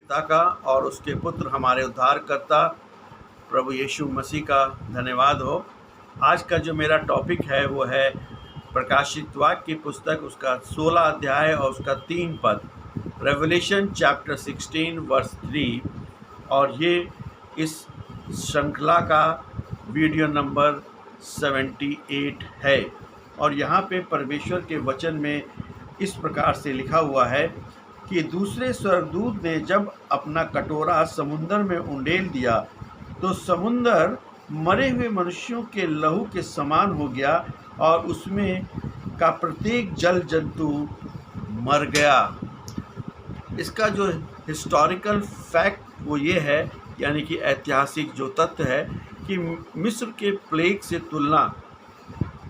पिता का और उसके पुत्र हमारे उद्धारकर्ता प्रभु यीशु मसीह का धन्यवाद हो। आज का जो मेरा टॉपिक है वो है प्रकाशित वाक्य की पुस्तक, उसका 16 अध्याय और उसका 3 पद, रेवलेशन चैप्टर 16 वर्स 3। और ये इस श्रृंखला का वीडियो नंबर 78 है। और यहाँ पे परमेश्वर के वचन में इस प्रकार से लिखा हुआ है कि दूसरे स्वर्गदूत ने जब अपना कटोरा समुद्र में उंडेल दिया तो समुद्र मरे हुए मनुष्यों के लहू के समान हो गया और उसमें का प्रत्येक जल जंतु मर गया। इसका जो हिस्टोरिकल फैक्ट वो ये है, यानी कि ऐतिहासिक जो तथ्य है कि मिस्र के प्लेग से तुलना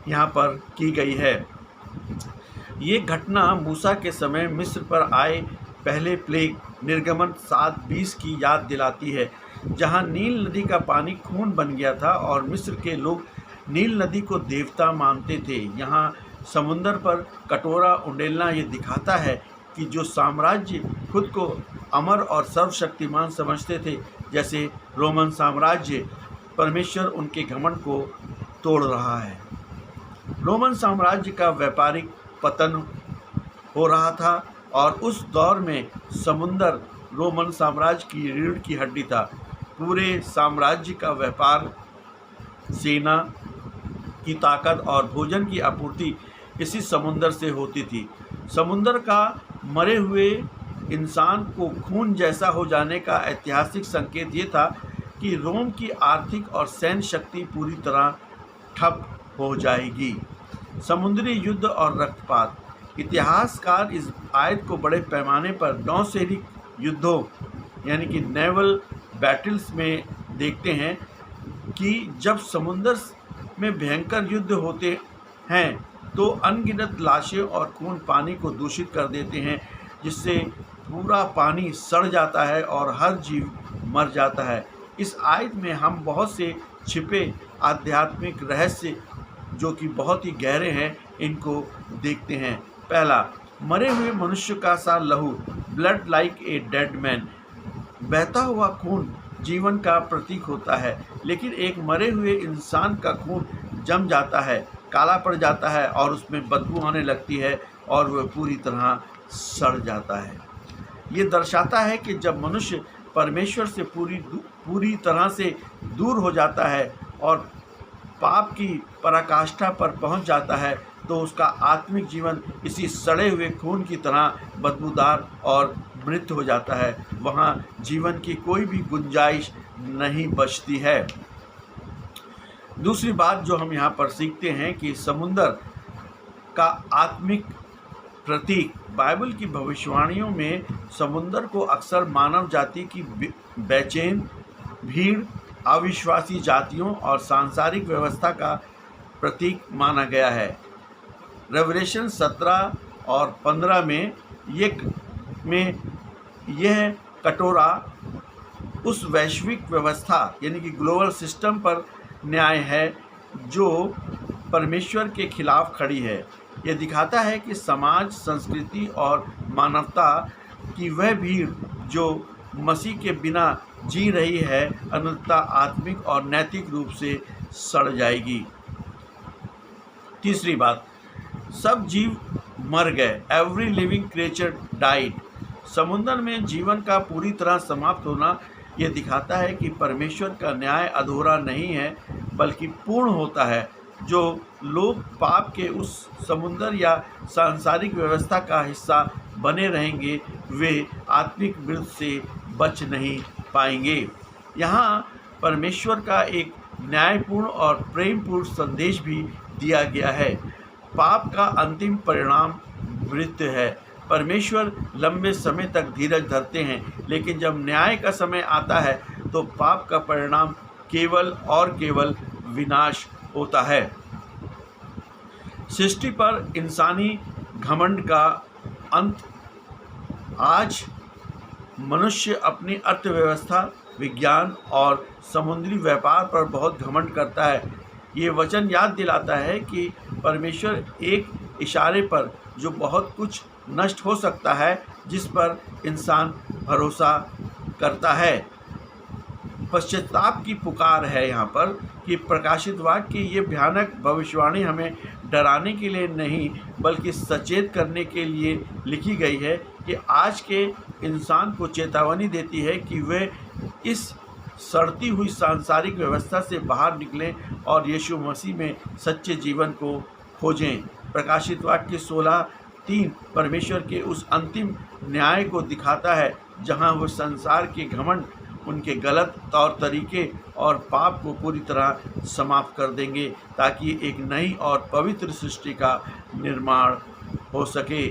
यहाँ पर की गई है। ये घटना मूसा के समय मिस्र पर आए पहले प्लेग निर्गमन 7:20 की याद दिलाती है, जहाँ नील नदी का पानी खून बन गया था और मिस्र के लोग नील नदी को देवता मानते थे। यहाँ समुंदर पर कटोरा उंडेलना ये दिखाता है कि जो साम्राज्य खुद को अमर और सर्वशक्तिमान समझते थे, जैसे रोमन साम्राज्य, परमेश्वर उनके घमंड को तोड़ रहा है। रोमन साम्राज्य का व्यापारिक पतन हो रहा था और उस दौर में समुंदर रोमन साम्राज्य की रीढ़ की हड्डी था। पूरे साम्राज्य का व्यापार, सेना की ताकत और भोजन की आपूर्ति इसी समुंदर से होती थी। समुंदर का मरे हुए इंसान को खून जैसा हो जाने का ऐतिहासिक संकेत ये था कि रोम की आर्थिक और सैन्य शक्ति पूरी तरह ठप हो जाएगी। समुद्री युद्ध और रक्तपात। इतिहासकार इस आयत को बड़े पैमाने पर नौसैनिक युद्धों यानी कि नेवल बैटल्स में देखते हैं कि जब समुद्र में भयंकर युद्ध होते हैं तो अनगिनत लाशें और खून पानी को दूषित कर देते हैं, जिससे पूरा पानी सड़ जाता है और हर जीव मर जाता है। इस आयत में हम बहुत से छिपे आध्यात्मिक रहस्य जो कि बहुत ही गहरे हैं, इनको देखते हैं। पहला, मरे हुए मनुष्य का सा लहू, blood like a dead man. बहता हुआ खून जीवन का प्रतीक होता है, लेकिन एक मरे हुए इंसान का खून जम जाता है, काला पड़ जाता है और उसमें बदबू आने लगती है और वह पूरी तरह सड़ जाता है। ये दर्शाता है कि जब मनुष्य परमेश्वर से पूरी तरह से दूर हो जाता है और पाप की पराकाष्ठा पर पहुंच जाता है तो उसका आत्मिक जीवन इसी सड़े हुए खून की तरह बदबूदार और मृत हो जाता है। वहाँ जीवन की कोई भी गुंजाइश नहीं बचती है। दूसरी बात जो हम यहाँ पर सीखते हैं कि समुंदर का आत्मिक प्रतीक, बाइबल की भविष्यवाणियों में समुंदर को अक्सर मानव जाति की बेचैन भीड़, अविश्वासी जातियों और सांसारिक व्यवस्था का प्रतीक माना गया है। रेवलेशन 17 और 15 में यह कटोरा उस वैश्विक व्यवस्था यानी कि ग्लोबल सिस्टम पर न्याय है जो परमेश्वर के खिलाफ खड़ी है। यह दिखाता है कि समाज, संस्कृति और मानवता की वह भीड़ जो मसीह के बिना जी रही है, अनंतता आत्मिक और नैतिक रूप से सड़ जाएगी। तीसरी बात, सब जीव मर गए, एवरी लिविंग क्रिएचर डाइड। समुद्र में जीवन का पूरी तरह समाप्त होना यह दिखाता है कि परमेश्वर का न्याय अधूरा नहीं है बल्कि पूर्ण होता है। जो लोग पाप के उस समुद्र या सांसारिक व्यवस्था का हिस्सा बने रहेंगे वे आत्मिक मृत्यु से बच नहीं पाएंगे। यहाँ परमेश्वर का एक न्यायपूर्ण और प्रेमपूर्ण संदेश भी दिया गया है। पाप का अंतिम परिणाम मृत्यु है। परमेश्वर लंबे समय तक धीरज धरते हैं, लेकिन जब न्याय का समय आता है तो पाप का परिणाम केवल और केवल विनाश होता है। सृष्टि पर इंसानी घमंड का अंत। आज मनुष्य अपनी अर्थव्यवस्था, विज्ञान और समुद्री व्यापार पर बहुत घमंड करता है। ये वचन याद दिलाता है कि परमेश्वर एक इशारे पर जो बहुत कुछ नष्ट हो सकता है, जिस पर इंसान भरोसा करता है। पश्चाताप की पुकार है यहाँ पर कि प्रकाशित वाक्य की ये भयानक भविष्यवाणी हमें डराने के लिए नहीं बल्कि सचेत करने के लिए लिखी गई है कि आज के इंसान को चेतावनी देती है कि वे इस सड़ती हुई सांसारिक व्यवस्था से बाहर निकलें और यीशु मसीह में सच्चे जीवन को खोजें। प्रकाशित वाक्य 16:3 परमेश्वर के उस अंतिम न्याय को दिखाता है जहां वह संसार के घमंड, उनके गलत तौर तरीके और पाप को पूरी तरह समाप्त कर देंगे ताकि एक नई और पवित्र सृष्टि का निर्माण हो सके।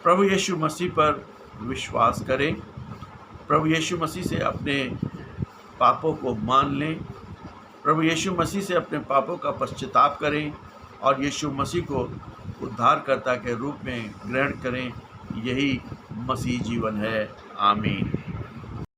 प्रभु यीशु मसीह पर विश्वास करें, प्रभु यीशु मसीह से अपने पापों को मान लें, प्रभु यीशु मसीह से अपने पापों का पश्चाताप करें और यीशु मसीह को उद्धारकर्ता के रूप में ग्रहण करें। यही मसीह जीवन है। आमीन।